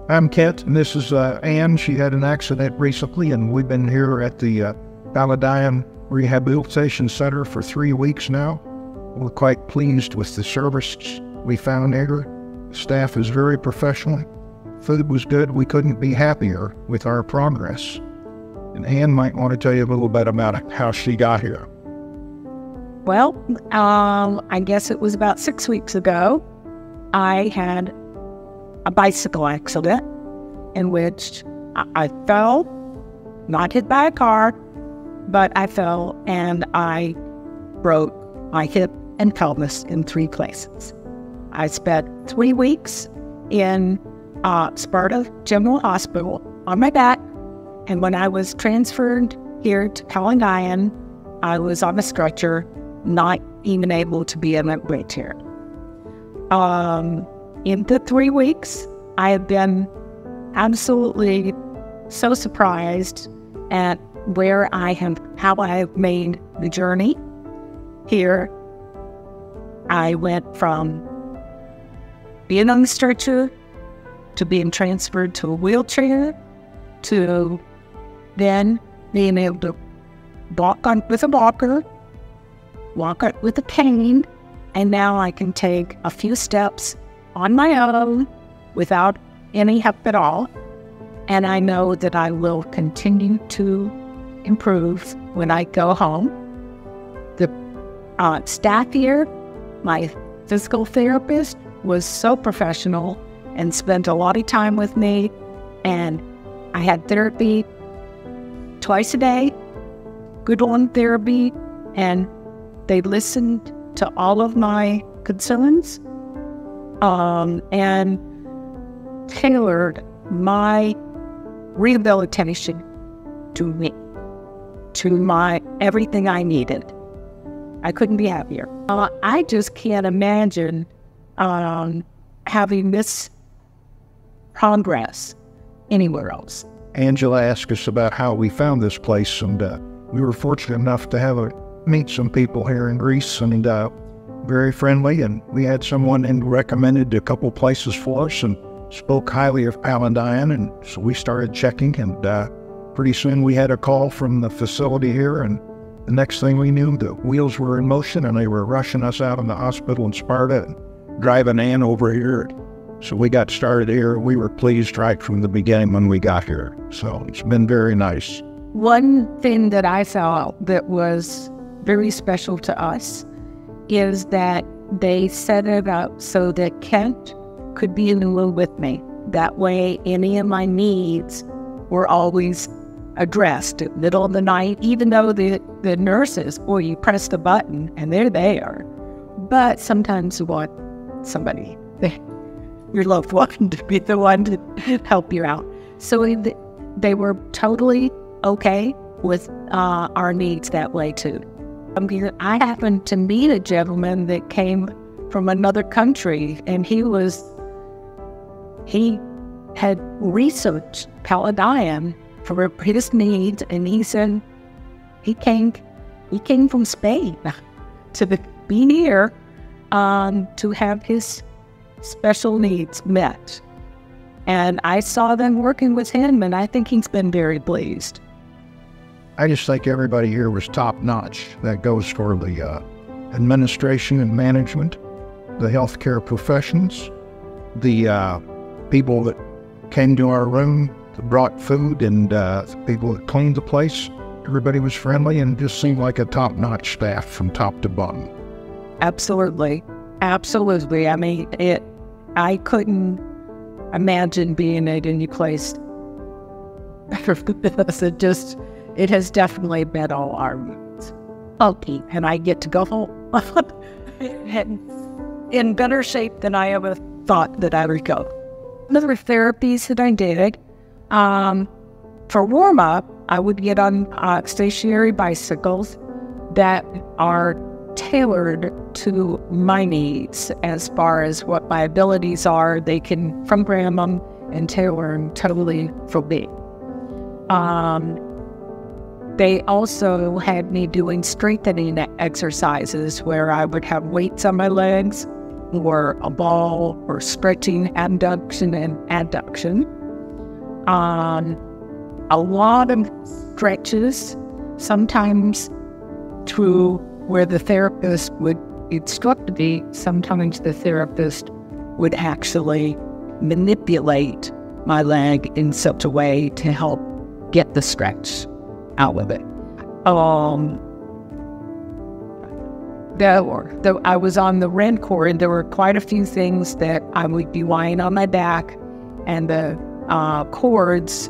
I'm Kent, and this is Ann. She had an accident recently, and we've been here at the PALLADION Rehabilitation Center for 3 weeks now. We're quite pleased with the service we found here. Staff is very professional. Food was good. We couldn't be happier with our progress. And Ann might want to tell you a little bit about how she got here. Well, I guess it was about 6 weeks ago. I had a bicycle accident in which I fell, not hit by a car, but I fell and I broke my hip and pelvis in 3 places. I spent 3 weeks in Sparta General Hospital on my back, and when I was transferred here to PALLADION, I was on a stretcher, not even able to be in a wheelchair. In the 3 weeks, I have been absolutely so surprised at how I have made the journey here. I went from being on the stretcher to being transferred to a wheelchair to then being able to walk on with a walker, walk with a cane, and now I can take a few steps on my own without any help at all. And I know that I will continue to improve when I go home. The staff here, my physical therapist, was so professional and spent a lot of time with me. And I had therapy twice a day, good on therapy, and they listened to all of my concerns and tailored my rehabilitation to me, to my everything I needed. I couldn't be happier. I just can't imagine having this progress anywhere else. Angela asked us about how we found this place, and we were fortunate enough to meet some people here in Greece, and very friendly, and we had someone who recommended a couple places for us and spoke highly of PALLADION, and so we started checking, and pretty soon we had a call from the facility here, and the next thing we knew, the wheels were in motion and they were rushing us out of the hospital in Sparta and driving Ann over here. So we got started here. We were pleased right from the beginning when we got here. So it's been very nice. One thing that I felt that was very special to us is that they set it up so that Kent could be in the room with me. That way, any of my needs were always addressed at the middle of the night, even though the nurses, boy, you press the button and they're there. But sometimes you want somebody, your loved one, to be the one to help you out. So they were totally okay with our needs that way too. I happened to meet a gentleman that came from another country, and he had researched PALLADION for his needs, and he said he came from Spain to be here to have his special needs met. And I saw them working with him, and I think he's been very pleased. I just think everybody here was top-notch. That goes for the administration and management, the healthcare professions, the people that came to our room, that brought food, and the people that cleaned the place. Everybody was friendly and just seemed like a top-notch staff from top to bottom. Absolutely. Absolutely. I mean, I couldn't imagine being at any place. It has definitely met all our needs. Okay, and I get to go home in better shape than I ever thought that I would go. Other therapies that I did, for warm-up, I would get on stationary bicycles that are tailored to my needs as far as what my abilities are. They can program them and tailor them totally for me. They also had me doing strengthening exercises where I would have weights on my legs or a ball or stretching abduction and adduction. A lot of stretches, sometimes to where the therapist would instruct me, sometimes the therapist would actually manipulate my leg in such a way to help get the stretch out of it. I was on the rent cord, there were quite a few things that I would be lying on my back, and the cords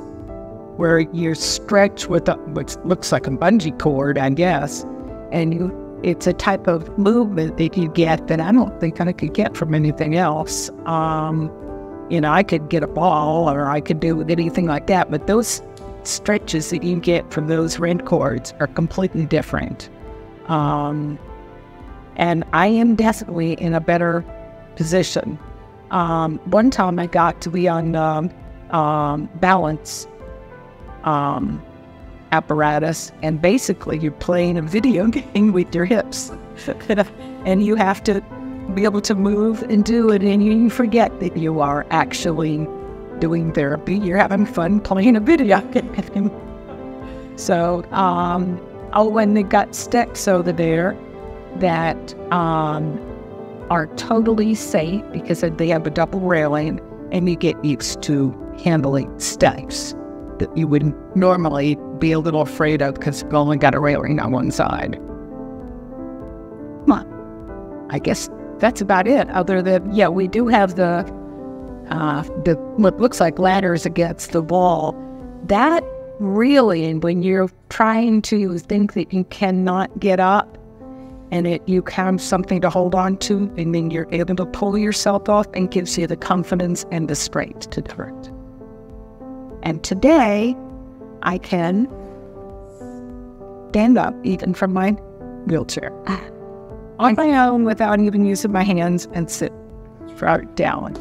where you stretch with which looks like a bungee cord, I guess, and it's a type of movement that you get that I don't think I could get from anything else. I could get a ball or I could do anything like that, but those stretches that you get from those rent cords are completely different. And I am definitely in a better position. One time I got to be on balance apparatus, and basically you're playing a video game with your hips. And you have to be able to move and do it, and you forget that you are actually doing therapy. You're having fun playing a video game. So, when they got steps over there that are totally safe because they have a double railing, and you get used to handling steps that you would normally be a little afraid of because you've only got a railing on one side. I guess that's about it. Other than, we do have the what looks like ladders against the wall. That really, when you're trying to think that you cannot get up, and you have something to hold on to, and then you're able to pull yourself off, and gives you the confidence and the strength to do it. And today, I can stand up even from my wheelchair on my own without even using my hands, and sit right down.